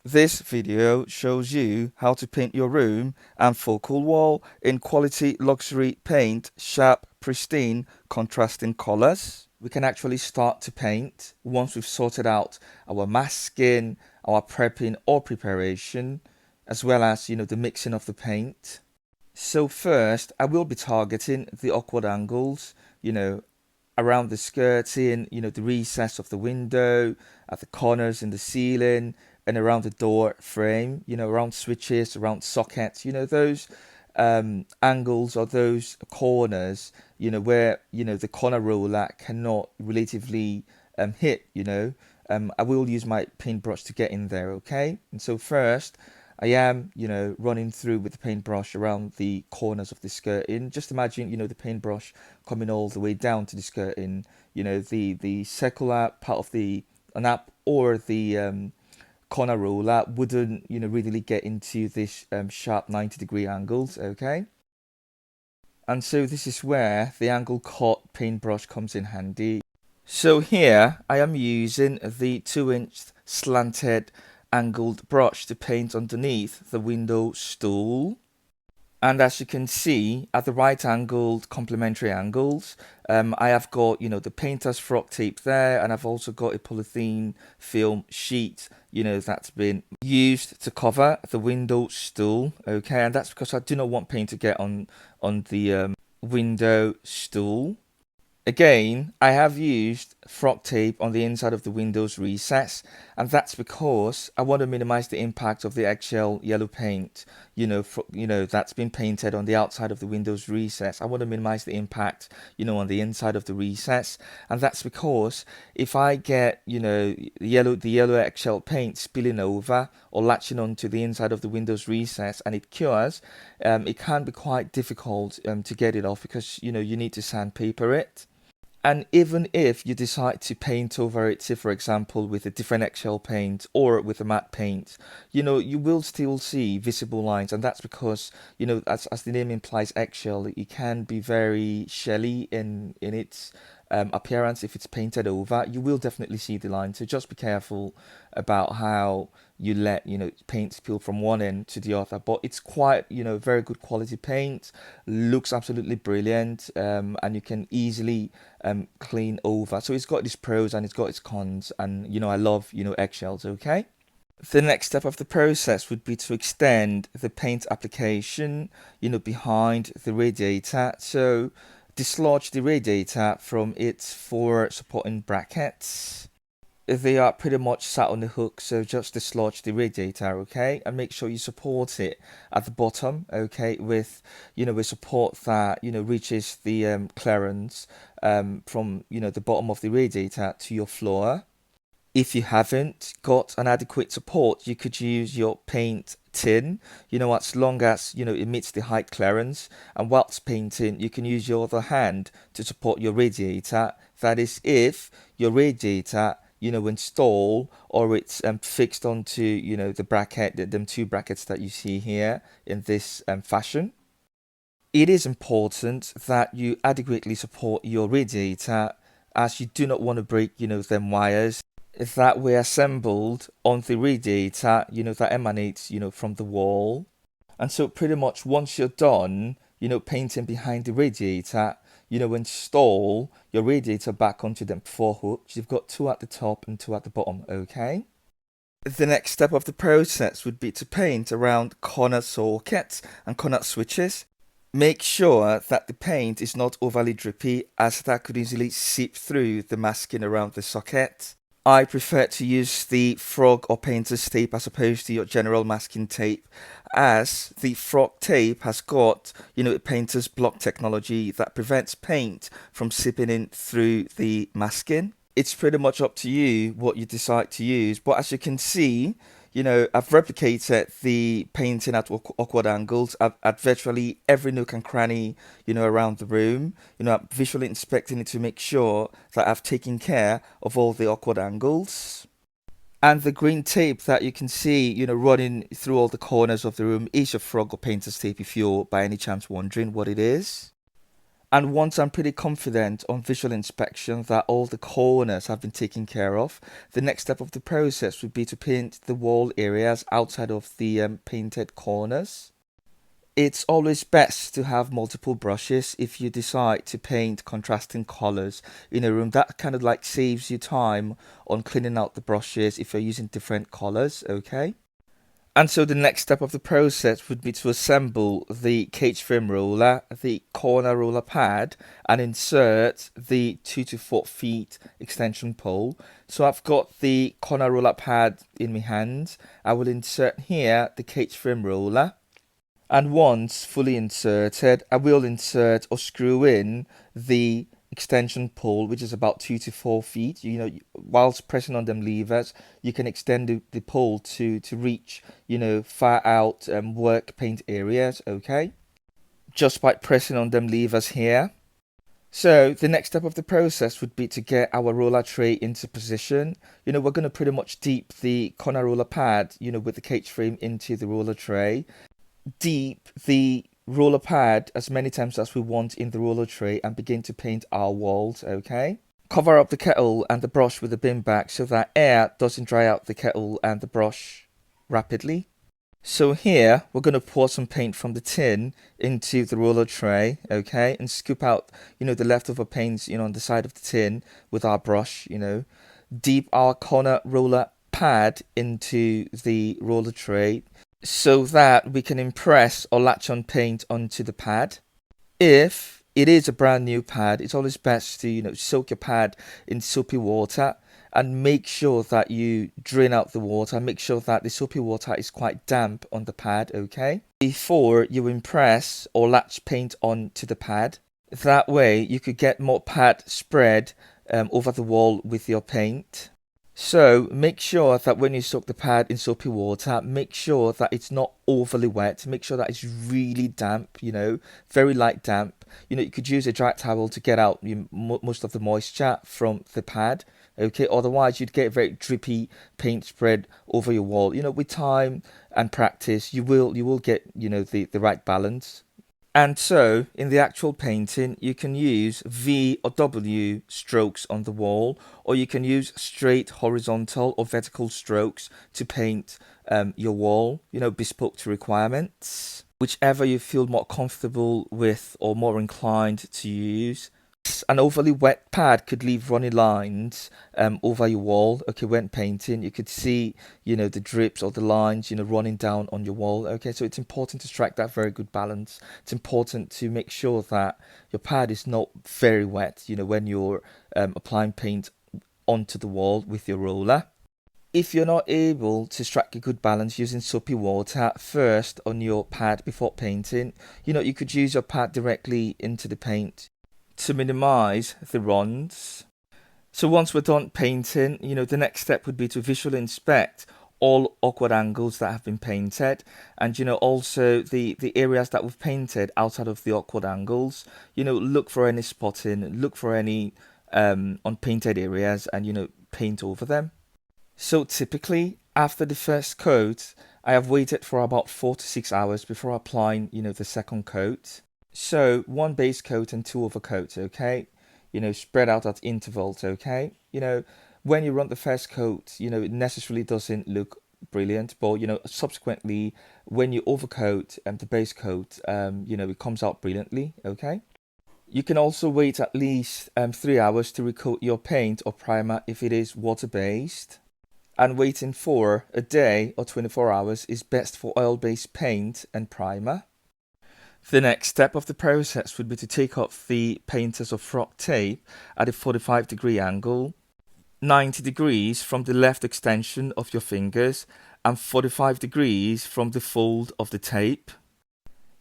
This video shows you how to paint your room and focal wall in quality luxury paint, sharp, pristine, contrasting colors. We can actually start to paint once we've sorted out our masking, our prepping or preparation, as well as, the mixing of the paint. So first, I will be targeting the awkward angles, around the skirting, the recess of the window, at the corners in the ceiling, and around the door frame, around switches, around sockets, those angles or those corners, where, the corner roller cannot relatively hit, I will use my paintbrush to get in there, okay? And so first, I am, running through with the paintbrush around the corners of the skirting. Just imagine, the paintbrush coming all the way down to the skirting, the circular part of the nap or the corner roller wouldn't, really get into this sharp 90-degree angles, okay? And so this is where the angle cut paintbrush comes in handy. So here I am using the 2-inch slanted angled brush to paint underneath the window stool. And as you can see, at the right angled complementary angles, I have got, the painter's frock tape there, and I've also got a polythene film sheet, that's been used to cover the window stool, okay? And that's because I do not want paint to get on the window stool. Again, I have used frock tape on the inside of the window's recess, and that's because I want to minimize the impact of the eggshell yellow paint, that's been painted on the outside of the window's recess. I want to minimize the impact, on the inside of the recess, and that's because if I get, the yellow eggshell paint spilling over or latching onto the inside of the window's recess and it cures, it can be quite difficult to get it off because, you need to sandpaper it. And even if you decide to paint over it, say for example with a different eggshell paint or with a matte paint, you will still see visible lines, and that's because, as the name implies, eggshell, it can be very shelly in its appearance. If it's painted over, you will definitely see the line. So just be careful about how you let paint spill from one end to the other. But it's quite very good quality paint, looks absolutely brilliant, and you can easily clean over. So it's got its pros and it's got its cons, and I love eggshells, okay? The next step of the process would be to extend the paint application, behind the radiator. So dislodge the radiator from its 4 supporting brackets. They are pretty much sat on the hook, so just dislodge the radiator, okay? And make sure you support it at the bottom, okay, with, a support that, reaches the clearance from, the bottom of the radiator to your floor. If you haven't got an adequate support, you could use your paint tin, as long as, it meets the height clearance. And whilst painting, you can use your other hand to support your radiator. That is if your radiator, install or it's fixed onto, the bracket, them 2 brackets that you see here in this fashion. It is important that you adequately support your radiator, as you do not want to break, them wires that were assembled on the radiator, that emanates, from the wall. And so pretty much once you're done, painting behind the radiator, install your radiator back onto them 4 hooks. You've got 2 at the top and 2 at the bottom, okay? The next step of the process would be to paint around corner sockets and corner switches. Make sure that the paint is not overly drippy, as that could easily seep through the masking around the socket. I prefer to use the frog or painter's tape as opposed to your general masking tape, as the frog tape has got, a painter's block technology that prevents paint from seeping in through the masking. It's pretty much up to you what you decide to use, but as you can see, I've replicated the painting at awkward angles at virtually every nook and cranny, around the room. I'm visually inspecting it to make sure that I've taken care of all the awkward angles. And the green tape that you can see, running through all the corners of the room is your frog or painter's tape if you're by any chance wondering what it is. And once I'm pretty confident on visual inspection that all the corners have been taken care of, the next step of the process would be to paint the wall areas outside of the painted corners. It's always best to have multiple brushes if you decide to paint contrasting colors in a room. That kind of like saves you time on cleaning out the brushes if you're using different colors, okay? And so the next step of the process would be to assemble the cage frame roller, the corner roller pad, and insert the 2 to 4 feet extension pole. So I've got the corner roller pad in my hand. I will insert here the cage frame roller. And once fully inserted, I will insert or screw in the extension pole, which is about 2 to 4 feet. You know, whilst pressing on them levers, you can extend the pole to reach, you know, far out work paint areas, okay? Just by pressing on them levers here. So the next step of the process would be to get our roller tray into position. You know, we're going to pretty much deep the corner roller pad, you know, with the cage frame into the roller tray. Deep the roller pad as many times as we want in the roller tray and begin to paint our walls, okay? Cover up the kettle and the brush with a bin bag so that air doesn't dry out the kettle and the brush rapidly. So here we're going to pour some paint from the tin into the roller tray, okay, and scoop out, you know, the leftover paints, you know, on the side of the tin with our brush, you know. Deep our corner roller pad into the roller tray so that we can impress or latch on paint onto the pad. If it is a brand new pad, it's always best to, you know, soak your pad in soapy water and make sure that you drain out the water. Make sure that the soapy water is quite damp on the pad, okay? Before you impress or latch paint onto the pad. That way you could get more pad spread over the wall with your paint. So make sure that when you soak the pad in soapy water, make sure that it's not overly wet. Make sure that it's really damp, you know, very light damp. You know, you could use a dry towel to get out most of the moisture from the pad. Okay, otherwise you'd get very drippy paint spread over your wall. You know, with time and practice, you will get, you know, the right balance. And so, in the actual painting, you can use V or W strokes on the wall, or you can use straight horizontal or vertical strokes to paint your wall, you know, bespoke to requirements. Whichever you feel more comfortable with or more inclined to use. An overly wet pad could leave runny lines over your wall. Okay, when painting, you could see, you know, the drips or the lines, you know, running down on your wall. Okay, so it's important to strike that very good balance. It's important to make sure that your pad is not very wet, you know, when you're applying paint onto the wall with your roller. If you're not able to strike a good balance using soapy water first on your pad before painting, you know, you could use your pad directly into the paint to minimize the runs. So once we're done painting, you know, the next step would be to visually inspect all awkward angles that have been painted, and, you know, also the areas that we've painted outside of the awkward angles. You know, look for any spotting, look for any unpainted areas, and, you know, paint over them. So typically after the first coat, I have waited for about 4 to 6 hours before applying, you know, the second coat. So 1 base coat and 2 overcoats, okay? You know, spread out at intervals, okay? You know, when you run the first coat, you know, it necessarily doesn't look brilliant, but, you know, subsequently, when you overcoat the base coat, you know, it comes out brilliantly, okay? You can also wait at least 3 hours to recoat your paint or primer if it is water-based. And waiting for a day or 24 hours is best for oil-based paint and primer. The next step of the process would be to take off the painters or frock tape at a 45-degree angle, 90 degrees from the left extension of your fingers and 45 degrees from the fold of the tape.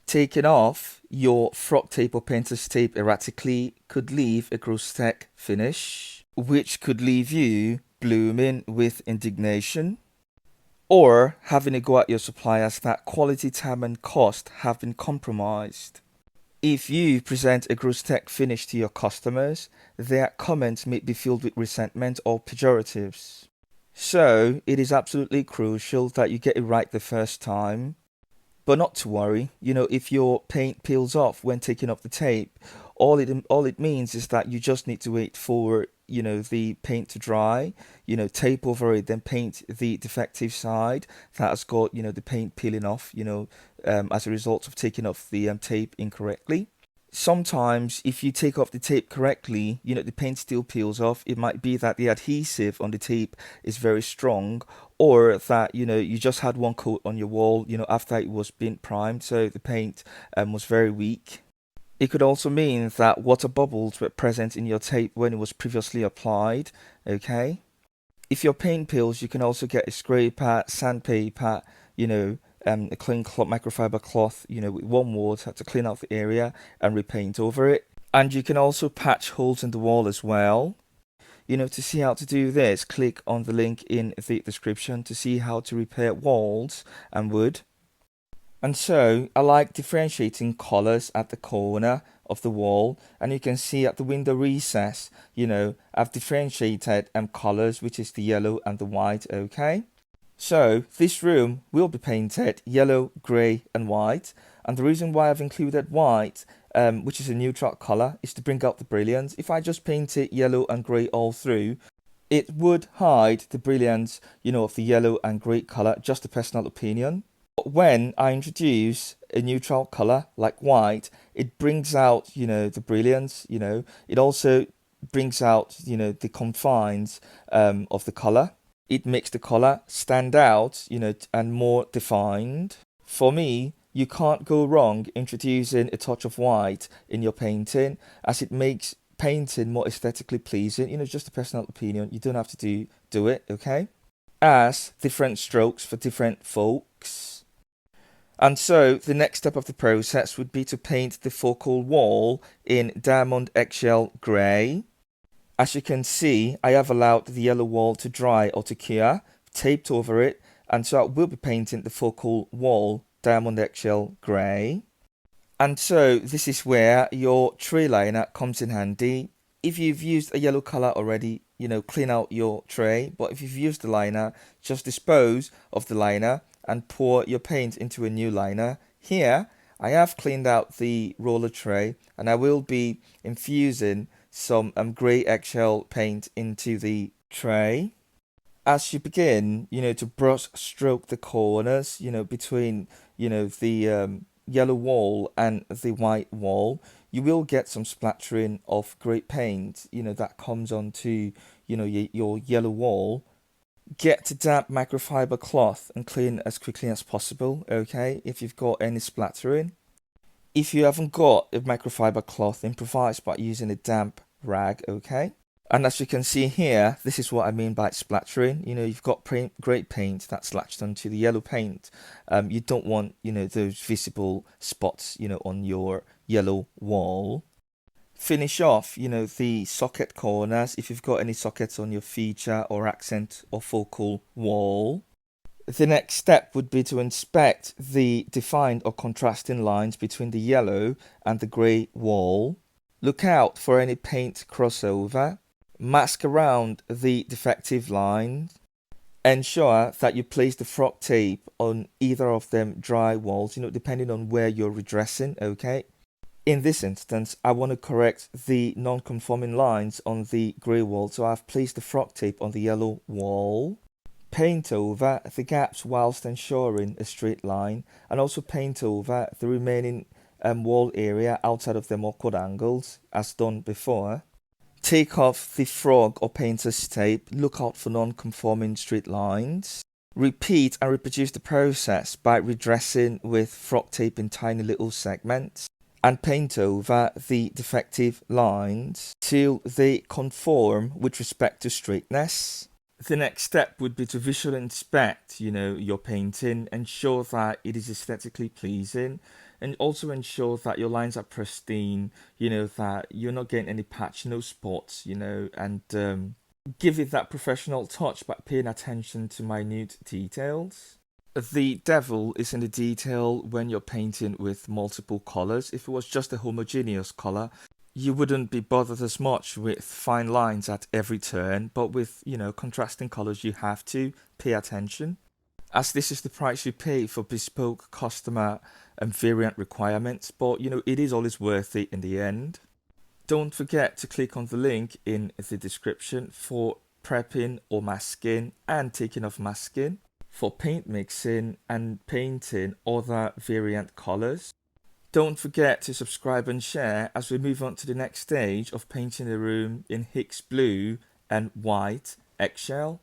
Taking off your frock tape or painter's tape erratically could leave a grotesque finish, which could leave you blooming with indignation, or having a go at your suppliers that quality, time and cost have been compromised. If you present a grotesque finish to your customers, their comments may be filled with resentment or pejoratives. So it is absolutely crucial that you get it right the first time. But not to worry, you know, if your paint peels off when taking off the tape, All it means is that you just need to wait for the paint to dry, tape over it, then paint the defective side that has got the paint peeling off, as a result of taking off the tape incorrectly. Sometimes if you take off the tape correctly, the paint still peels off. It might be that the adhesive on the tape is very strong, or that you just had one coat on your wall after it was being primed, so the paint was very weak. It could also mean that water bubbles were present in your tape when it was previously applied. Okay, if your paint peels, you can also get a scraper, sandpaper, a clean cloth, microfiber cloth, with warm water to clean out the area and repaint over it. And you can also patch holes in the wall as well. To see how to do this, click on the link in the description to see how to repair walls and wood. And so I like differentiating colors at the corner of the wall, and you can see at the window recess, I've differentiated colors, which is the yellow and the white. Okay, so this room will be painted yellow, grey and white, and the reason why I've included white, which is a neutral color, is to bring out the brilliance. If I just paint it yellow and grey all through, it would hide the brilliance of the yellow and grey color. Just a personal opinion. But when I introduce a neutral color like white, it brings out the brilliance. It also brings out the confines of the color. It makes the color stand out and more defined. For me, you can't go wrong introducing a touch of white in your painting, as it makes painting more aesthetically pleasing. Just a personal opinion. You don't have to do it. Okay, as different strokes for different folks. And so the next step of the process would be to paint the focal wall in Diamond Eggshell Grey. As you can see, I have allowed the yellow wall to dry or to cure, taped over it, and so I will be painting the focal wall Diamond Eggshell Grey. And so this is where your tray liner comes in handy. If you've used a yellow color already, clean out your tray. But if you've used the liner, just dispose of the liner and pour your paint into a new liner. Here, I have cleaned out the roller tray, and I will be infusing some grey eggshell paint into the tray. As you begin, to brush stroke the corners, between, the yellow wall and the white wall, you will get some splattering of grey paint, that comes onto, your yellow wall. Get a damp microfiber cloth and clean as quickly as possible, okay, if you've got any splattering. If you haven't got a microfiber cloth, improvise by using a damp rag, okay? And as you can see here, this is what I mean by splattering. You've got great paint that's latched onto the yellow paint. You don't want, those visible spots, on your yellow wall. Finish off, the socket corners if you've got any sockets on your feature or accent or focal wall. The next step would be to inspect the defined or contrasting lines between the yellow and the grey wall. Look out for any paint crossover. Mask around the defective lines. Ensure that you place the frock tape on either of them dry walls, depending on where you're redressing, okay? In this instance, I want to correct the non-conforming lines on the grey wall, so I've placed the frock tape on the yellow wall. Paint over the gaps whilst ensuring a straight line, and also paint over the remaining wall area outside of them awkward angles, as done before. Take off the frog or painter's tape, look out for non-conforming straight lines. Repeat and reproduce the process by redressing with frock tape in tiny little segments, and paint over the defective lines till they conform with respect to straightness. The next step would be to visually inspect, your painting, ensure that it is aesthetically pleasing, and also ensure that your lines are pristine, that you're not getting any patch, no spots, and give it that professional touch by paying attention to minute details. The devil is in the detail when you're painting with multiple colors. If it was just a homogeneous color, you wouldn't be bothered as much with fine lines at every turn, but with, contrasting colors, you have to pay attention, as this is the price you pay for bespoke customer and variant requirements. But, it is always worth it in the end. Don't forget to click on the link in the description for prepping or masking and taking off masking, for paint mixing and painting other variant colors. Don't forget to subscribe and share as we move on to the next stage of painting the room in Hicks blue and white eggshell.